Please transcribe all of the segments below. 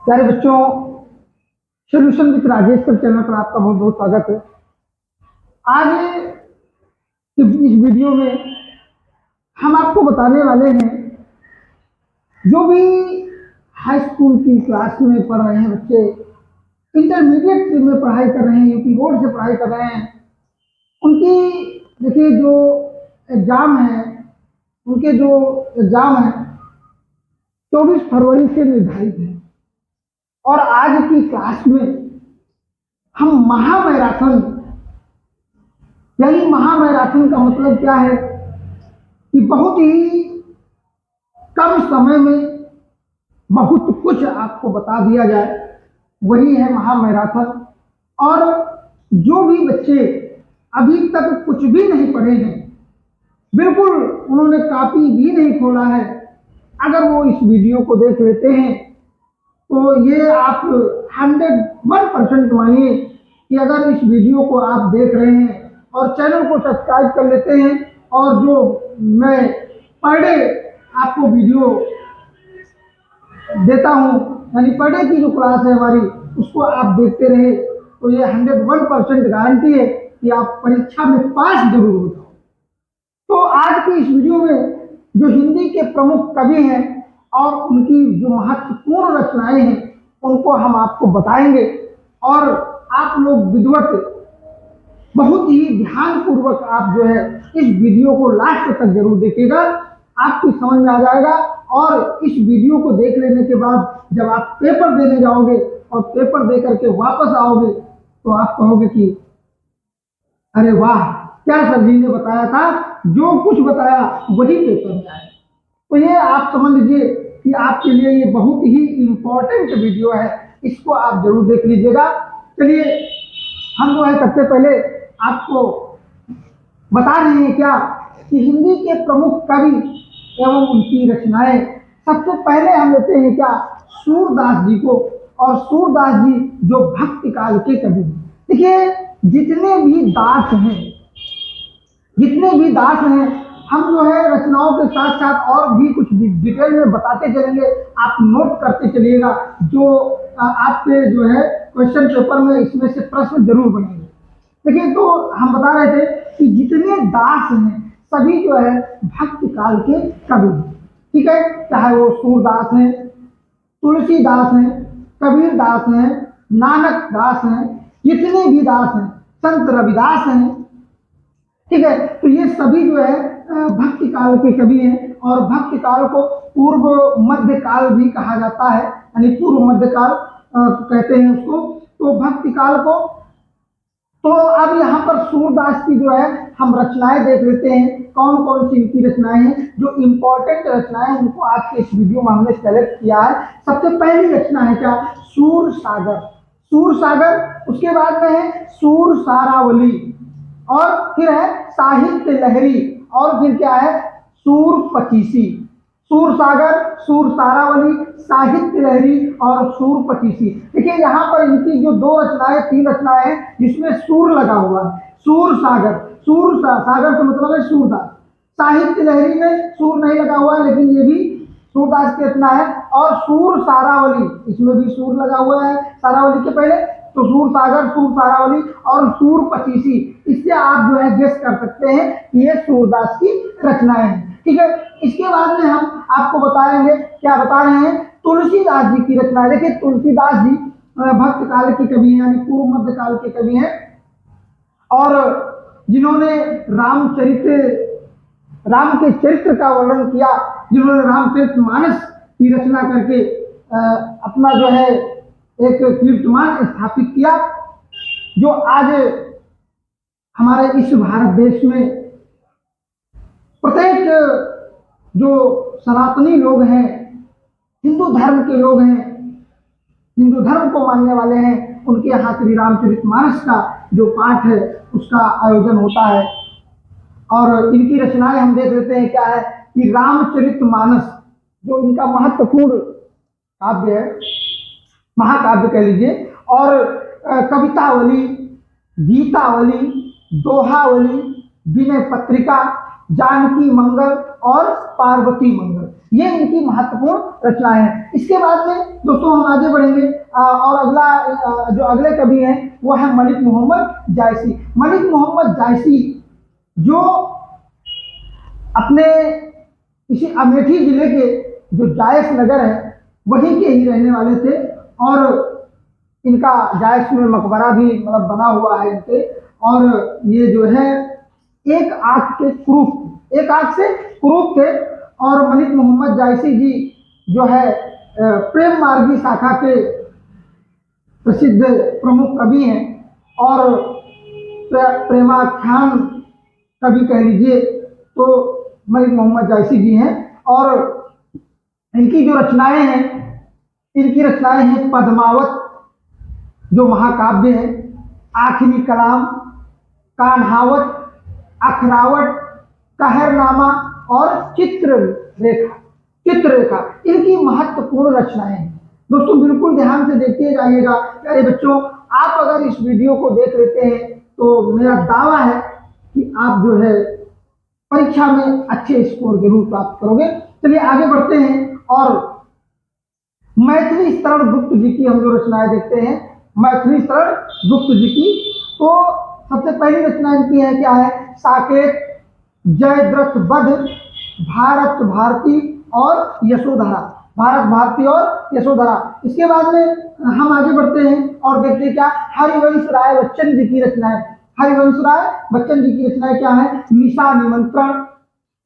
प्यारे बच्चों, solution with Rajesh sir channel पर आपका बहुत बहुत स्वागत है। आज इस वीडियो में हम आपको बताने वाले हैं, जो भी हाई स्कूल की क्लास में पढ़ रहे हैं बच्चे, इंटरमीडिएट में पढ़ाई कर रहे हैं, यूपी बोर्ड से पढ़ाई कर रहे हैं, उनकी देखिए जो एग्ज़ाम है, उनके जो एग्ज़ाम है 24 फरवरी से निर्धारित है। और आज की क्लास में हम महामैराथन, यानी महामैराथन का मतलब क्या है कि बहुत ही कम समय में बहुत कुछ आपको बता दिया जाए, वही है महामैराथन। और जो भी बच्चे अभी तक कुछ भी नहीं पढ़े हैं, बिल्कुल उन्होंने कॉपी भी नहीं खोला है, अगर वो इस वीडियो को देख लेते हैं तो ये आप 101% मानिए कि अगर इस वीडियो को आप देख रहे हैं और चैनल को सब्सक्राइब कर लेते हैं, और जो मैं पर डे आपको वीडियो देता हूँ, यानी पर डे की जो क्लास है हमारी, उसको आप देखते रहे, तो ये 101% गारंटी है कि आप परीक्षा में पास जरूर हो जाओ। तो आज की इस वीडियो में जो हिंदी के प्रमुख कवि हैं और उनकी जो महत्वपूर्ण रचनाएं हैं, उनको हम आपको बताएंगे, और आप लोग विद्वत बहुत ही ध्यानपूर्वक आप जो है इस वीडियो को लास्ट तक जरूर देखिएगा, आपकी समझ में आ जाएगा। और इस वीडियो को देख लेने के बाद जब आप पेपर देने जाओगे और पेपर दे करके वापस आओगे, तो आप कहोगे कि अरे वाह, क्या सर जी ने बताया था, जो कुछ बताया वही पेपर में आया। तो ये आप समझ लीजिए कि आपके लिए ये बहुत ही इम्पोर्टेंट वीडियो है, इसको आप जरूर देख लीजिएगा। चलिए, हम जो है सबसे पहले आपको बता रहे हैं क्या कि हिंदी के प्रमुख कवि एवं उनकी रचनाएं। सबसे पहले हम लेते हैं क्या, सूरदास जी को। और सूरदास जी जो भक्ति काल के कवि हैं। देखिए, जितने भी दास हैं, हम जो है रचनाओं के साथ साथ और भी कुछ डिटेल में बताते चलेंगे, आप नोट करते चलिएगा, जो आपके जो है क्वेश्चन पेपर में इसमें से प्रश्न जरूर बनेंगे। देखिए, तो हम बता रहे थे कि जितने दास हैं सभी जो है भक्ति काल के कवि हैं, ठीक है। चाहे वो सूरदास हैं, तुलसीदास हैं, कबीर दास हैं, नानक दास हैं, जितने भी दास हैं, संत रविदास हैं, ठीक है। तो ये सभी जो है भक्ति काल के कवि हैं। और भक्ति काल को पूर्व मध्य काल भी कहा जाता है, यानी पूर्व मध्य काल कहते हैं उसको। तो भक्ति काल को, तो अब यहाँ पर सूरदास की जो है हम रचनाएं देख लेते हैं, कौन कौन सी इनकी रचनाएं हैं, जो इम्पोर्टेंट रचनाएं उनको आज के इस वीडियो में हमने सेलेक्ट किया है। सबसे पहली रचना है क्या, सूर सागर। सूर सागर, उसके बाद में है सूर सारावली, और फिर है साहित्य लहरी, और फिर क्या है, सूर पचीसी। सूर सागर, सूर सारावली, साहित्य लहरी और सूर पचीसी। देखिए, यहाँ पर इनकी जो तीन रचनाएं हैं जिसमें सूर लगा हुआ है। सूर सागर, सागर का मतलब है सूरदास। साहित्य लहरी में सूर नहीं लगा हुआ है, लेकिन ये भी सूरदास की रचना है। और सूर सारावली, इसमें भी सूर लगा हुआ है सारावली के पहले। तो सूर सागर, सूर सारावली और सूर पचीसी, इससे आप जो है गेस कर सकते हैं कि ये सूरदास की रचनाएं हैं, ठीक है। इसके बाद में हम आपको बताएंगे, क्या बता रहे हैं, तुलसीदास जी की रचनाएं। देखिए, तुलसीदास जी भक्त काल के कवि हैं, यानी पूर्व मध्य काल के कवि हैं, और जिन्होंने राम के चरित्र का वर्णन किया, जिन्होंने रामचरितमानस की रचना करके अपना जो है एक कीर्तिमान स्थापित किया, जो आज हमारे इस भारत देश में प्रत्येक जो सनातनी लोग हैं, हिंदू धर्म के लोग हैं, हिंदू धर्म को मानने वाले हैं, उनके यहाँ श्री रामचरितमानस का जो पाठ है उसका आयोजन होता है। और इनकी रचनाएं हम देख लेते हैं, क्या है कि रामचरितमानस जो इनका महत्वपूर्ण काव्य है, महाकाव्य कह लीजिए, और कवितावली, गीतावली, दोहावली, विनय पत्रिका, जानकी मंगल और पार्वती मंगल, ये इनकी महत्वपूर्ण रचनाएं हैं। इसके बाद में दोस्तों हम आगे बढ़ेंगे और अगला जो अगले कवि हैं वो है मलिक मोहम्मद जायसी। मलिक मोहम्मद जायसी जो अपने इसी अमेठी जिले के जो जायस नगर है वहीं के ही रहने वाले थे और इनका जायस में मकबरा भी मतलब बना हुआ है इनके। और ये जो है एक आंख के कुरूप, एक आंख से कुरूप थे। और मलिक मोहम्मद जायसी जी जो है प्रेम मार्गी शाखा के प्रसिद्ध प्रमुख कवि हैं और प्रेमाख्यान कवि कह लीजिए तो मलिक मोहम्मद जायसी जी हैं। और इनकी जो रचनाएं हैं, इनकी रचनाएं हैं पद्मावत जो महाकाव्य है, आखिरी कलाम, कान्हावत, अखरावट, कहरनामा और चित्ररेखा। चित्ररेखा इनकी महत्वपूर्ण रचनाएं हैं। दोस्तों बिल्कुल ध्यान से देखते जाइएगा प्यारे बच्चों। आप अगर इस वीडियो को देख लेते हैं तो मेरा दावा है कि आप जो है परीक्षा में अच्छे स्कोर जरूर प्राप्त करोगे। चलिए आगे बढ़ते हैं और मैथिली शरण गुप्त जी की हम जो रचनाएं देखते हैं। मैथिली शरण गुप्त जी की तो सबसे पहली रचना इनकी है क्या है, साकेत, जयद्रथ वध, भारत भारती और यशोधरा। भारत भारती और यशोधरा। इसके बाद में हम आगे बढ़ते हैं और देखते हैं क्या, हरिवंश राय बच्चन जी की रचनाएं। हरिवंश राय बच्चन जी की रचनाएं क्या है, निशा निमंत्रण,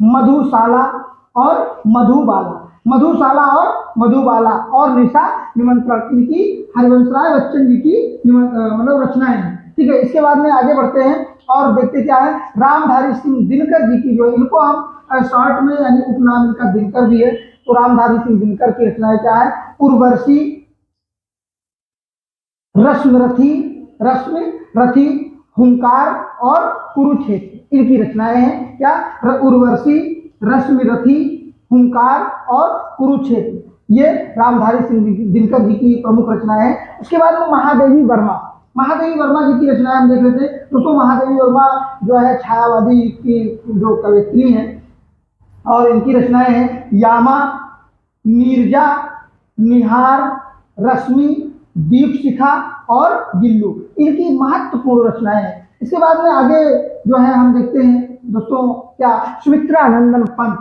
मधुशाला और मधुबाला। मधुशाला और मधुबाला और निशा निमंत्रण इनकी हरिवंश राय बच्चन जी की मतलब रचनाएं हैं। ठीक है, इसके बाद में आगे बढ़ते हैं और देखते क्या है, रामधारी सिंह दिनकर जी की जो है, इनको हम शॉर्ट में यानी उपनाम इनका दिनकर भी है। तो रामधारी सिंह दिनकर की रचनाएं क्या है, उर्वशी, रश्मरथी, रश्मरथी, हुंकार और कुरुक्षेत्र इनकी रचनाएं हैं। क्या, उर्वशी, रश्मिरथी, हुंकार और कुरुक्षेत्र, ये रामधारी सिंह दिनकर जी की प्रमुख रचनाएं हैं। उसके बाद में महादेवी वर्मा। महादेवी वर्मा जी की रचनाएं हम देख लेते हैं। दोस्तों महादेवी वर्मा जो है छायावादी की जो कवयित्री हैं और इनकी रचनाएं हैं यामा, नीरजा, निहार, रश्मि, दीपशिखा और गिल्लू, इनकी महत्वपूर्ण रचनाएं हैं। इसके बाद में आगे जो है हम देखते हैं दोस्तों क्या, सुमित्रा नंदन पंत।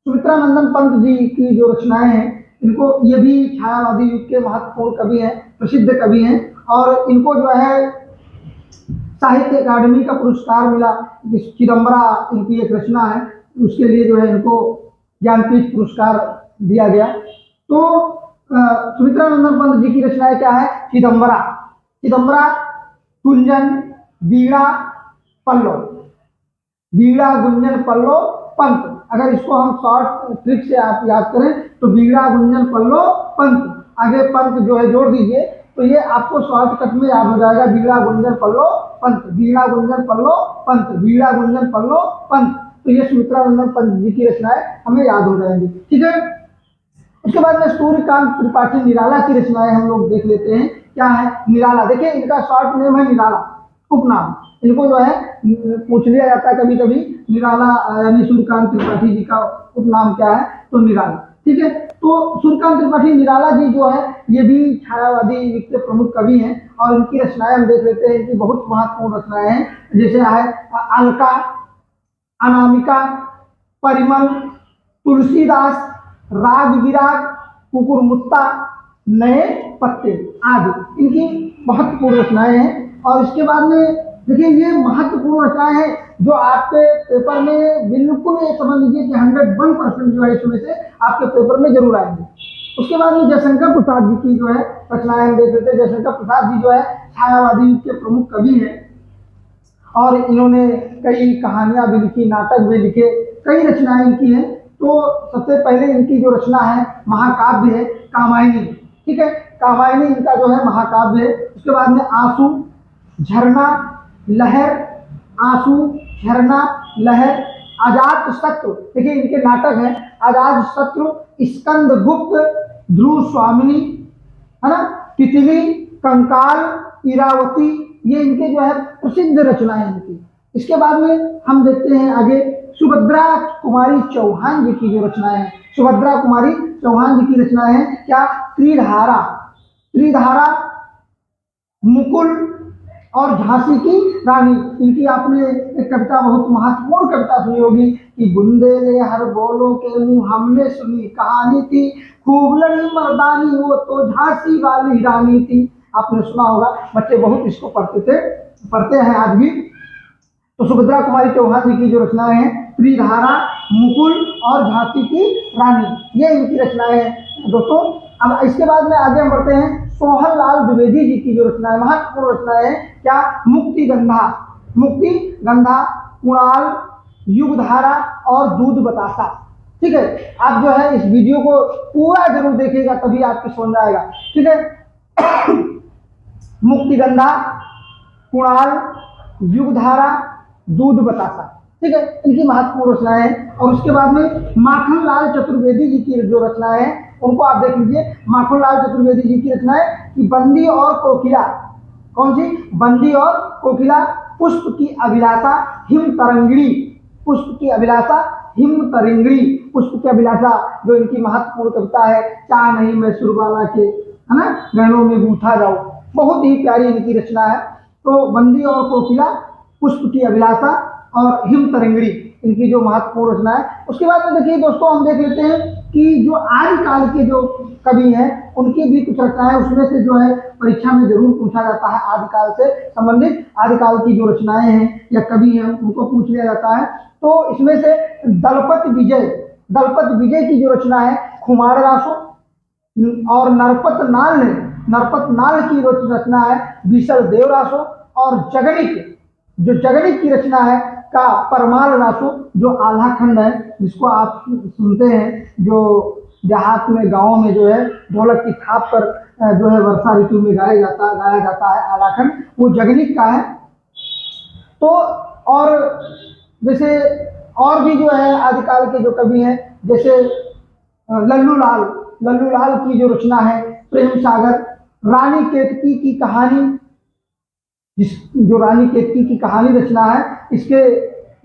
सुमित्रा नंदन पंत जी की जो रचनाएं हैं, इनको ये भी छायावादी युग के महत्वपूर्ण कवि हैं, प्रसिद्ध कवि हैं। और इनको जो है साहित्य अकादमी का पुरस्कार मिला। चिदम्बरा इनकी एक रचना है, उसके लिए जो है इनको ज्ञानपीठ पुरस्कार दिया गया। तो सुमित्रा नंदन पंत जी की रचनाएं क्या है, चिदम्बरा। चिदम्बरा, गुंजन, बीड़ा, पल्लव, बीड़ा, गुंजन, पल्लव, पंत। अगर इसको हम शॉर्ट ट्रिक से आप याद करें तो बीड़ा, गुंजन, पल्लव, पंत, आगे पंत जो है जोड़ दीजिए तो ये आपको शॉर्टकट में याद हो जाएगा, बीड़ा, गुंजन, पल्लव, पंत, बीड़ा, गुंजन, पल्लव, पंत, बीड़ा, गुंजन, पल्लव, पंत। तो ये सुमित्रा नंदन पंत जी की रचनाएं हमें याद हो जाएंगी। ठीक है, उसके बाद में सूर्यकांत त्रिपाठी निराला की रचनाएं हम लोग देख लेते हैं। क्या है, निराला। देखिए इनका शॉर्ट नेम है निराला, उपनाम। इनको जो है पूछ लिया जाता है कभी कभी, निराला यानी सूर्यकांत त्रिपाठी जी का उपनाम क्या है, तो निराला। ठीक है, तो सूर्यकांत त्रिपाठी निराला जी जो है ये भी छायावादी युग के प्रमुख कवि हैं और इनकी रचनाएं हम देख लेते हैं। इनकी बहुत महत्वपूर्ण रचनाएं हैं, जैसे है अलका, अनामिका, परिमल, तुलसीदास, राग विराग, कुकुरमुत्ता, नए पत्ते आदि इनकी महत्वपूर्ण रचनाएं हैं। और इसके बाद में देखिए ये महत्वपूर्ण रचनाएं हैं जो आपके पेपर में बिल्कुल ये समझ लीजिए कि 101% जो है इसमें से आपके पेपर में जरूर आएंगे। उसके बाद में जयशंकर प्रसाद जी की जो है रचनाएं हम देख लेते हैं। जयशंकर प्रसाद जी जो है छायावादी युग के प्रमुख कवि हैं और इन्होंने कई कहानियां भी लिखी, नाटक भी लिखे, कई रचनाएं इनकी हैं। तो सबसे पहले इनकी जो रचना है महाकाव्य है कामायनी। ठीक है, कामायनी इनका जो है महाकाव्य है। उसके बाद में आंसू, झरना, लहर, आंसू, झरना, लहर, अजात शत्रु। देखिए इनके नाटक हैं अजात शत्रु, स्कंद गुप्त, ध्रुव स्वामिनी, है ना, तितली, कंकाल, इरावती, ये इनके जो है प्रसिद्ध रचनाएं इनकी। इसके बाद में हम देखते हैं आगे सुभद्रा कुमारी चौहान जी की जो रचनाएं हैं, सुभद्रा कुमारी चौहान जी की रचनाएं हैं क्या? त्रिधारा, त्रिधारा, मुकुल और झांसी की रानी। इनकी आपने एक कविता, बहुत महत्वपूर्ण कविता सुनी होगी कि बुंदेले हर बोलों के मुंह हमने सुनी कहानी थी, खूब लड़ी मर्दानी वो तो झांसी वाली रानी थी। आपने सुना होगा, बच्चे बहुत इसको पढ़ते थे, पढ़ते हैं आज भी। तो सुभद्रा कुमारी चौहान जी की जो रचनाएं हैं, त्रिधारा, मुकुल और झांसी की रानी, ये इनकी रचनाएं हैं दोस्तों। अब इसके बाद में आगे हम बढ़ते हैं, सोहन लाल द्विवेदी जी की जो रचनाएं, महत्वपूर्ण रचनाएं हैं क्या? मुक्ति गंधा, मुक्ति गंधा, कुणाल, युगधारा और दूध बतासा। ठीक है, आप जो है इस वीडियो को पूरा जरूर देखिएगा, तभी आपको समझ आएगा। ठीक है, मुक्ति गंधा, कुणाल, युगधारा, दूध बतासा, ठीक है, इनकी महत्वपूर्ण रचनाएं हैं। और उसके बाद में माखन लाल चतुर्वेदी जी की जो रचनाएं हैं उनको आप देख लीजिए। माखन लाल चतुर्वेदी जी की रचनाएं कि बंदी और कोकिला, कौन सी? बंदी और कोकिला, पुष्प की अभिलाषा, हिम तरंगिणी, पुष्प की अभिलाषा, हिम तरंगिणी, पुष्प की अभिलाषा, जो इनकी महत्वपूर्ण कविता है। चाह नहीं मैं सुरबाला के, है ना, गहनों में गूंथा जाऊं, बहुत ही प्यारी इनकी रचना है। तो बंदी और कोकिला, पुष्प की अभिलाषा और हिम तरंगिणी, इनकी जो महत्वपूर्ण रचना है। उसके बाद में देखिए दोस्तों, हम देख लेते हैं कि जो आदिकाल के जो कवि हैं उनकी भी कुछ रचनाएं, उसमें से जो है परीक्षा में जरूर पूछा जाता है, आदिकाल से संबंधित आदिकाल की जो रचनाएं हैं या कवि हैं उनको पूछ लिया जाता है। तो इसमें से दलपत विजय, दलपत विजय की जो रचना है, खुमार रासो, और नरपत नाल, नरपत नाल की रचना है बीसर देव रासो, और जगनिक, जो जगनिक की रचना है का परमाल रासो, जो आल्हा खंड है, जिसको आप सुनते हैं, जो देहात में, गाँव में जो है ढोलक की थाप पर जो है वर्षा ऋतु में गाया जाता है आल्हा खंड, वो जगनिक का है। तो और जैसे और भी जो है आदिकाल के जो कवि हैं, जैसे लल्लू लाल, लल्लू लाल की जो रचना है प्रेम सागर, रानी केतकी की कहानी, जो रानी केतकी की कहानी रचना है, इसके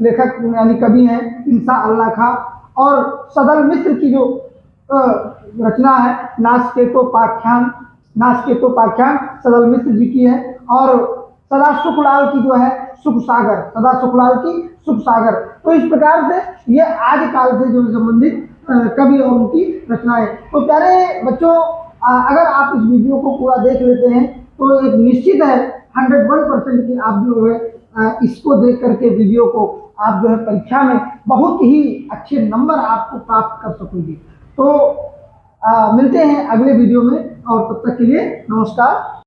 लेखक यानी कवि हैं इंसा अल्लाह खां। और सदल मिश्र की जो रचना है नासकेतोपाख्यान, नासकेतोपाख्यान सदल मिश्र जी की है। और सदा सुखलाल की जो है सुख सागर, सदा सुखलाल की सुख सागर। तो इस प्रकार से ये आदिकाल से जो संबंधित कवि और उनकी रचनाएं। तो प्यारे बच्चों, अगर आप इस वीडियो को पूरा देख लेते हैं तो एक निश्चित है 101% की आप जो है इसको देख करके वीडियो को आप जो है परीक्षा में बहुत ही अच्छे नंबर आपको प्राप्त कर सकोगे। तो मिलते हैं अगले वीडियो में, और तब तक के लिए नमस्कार।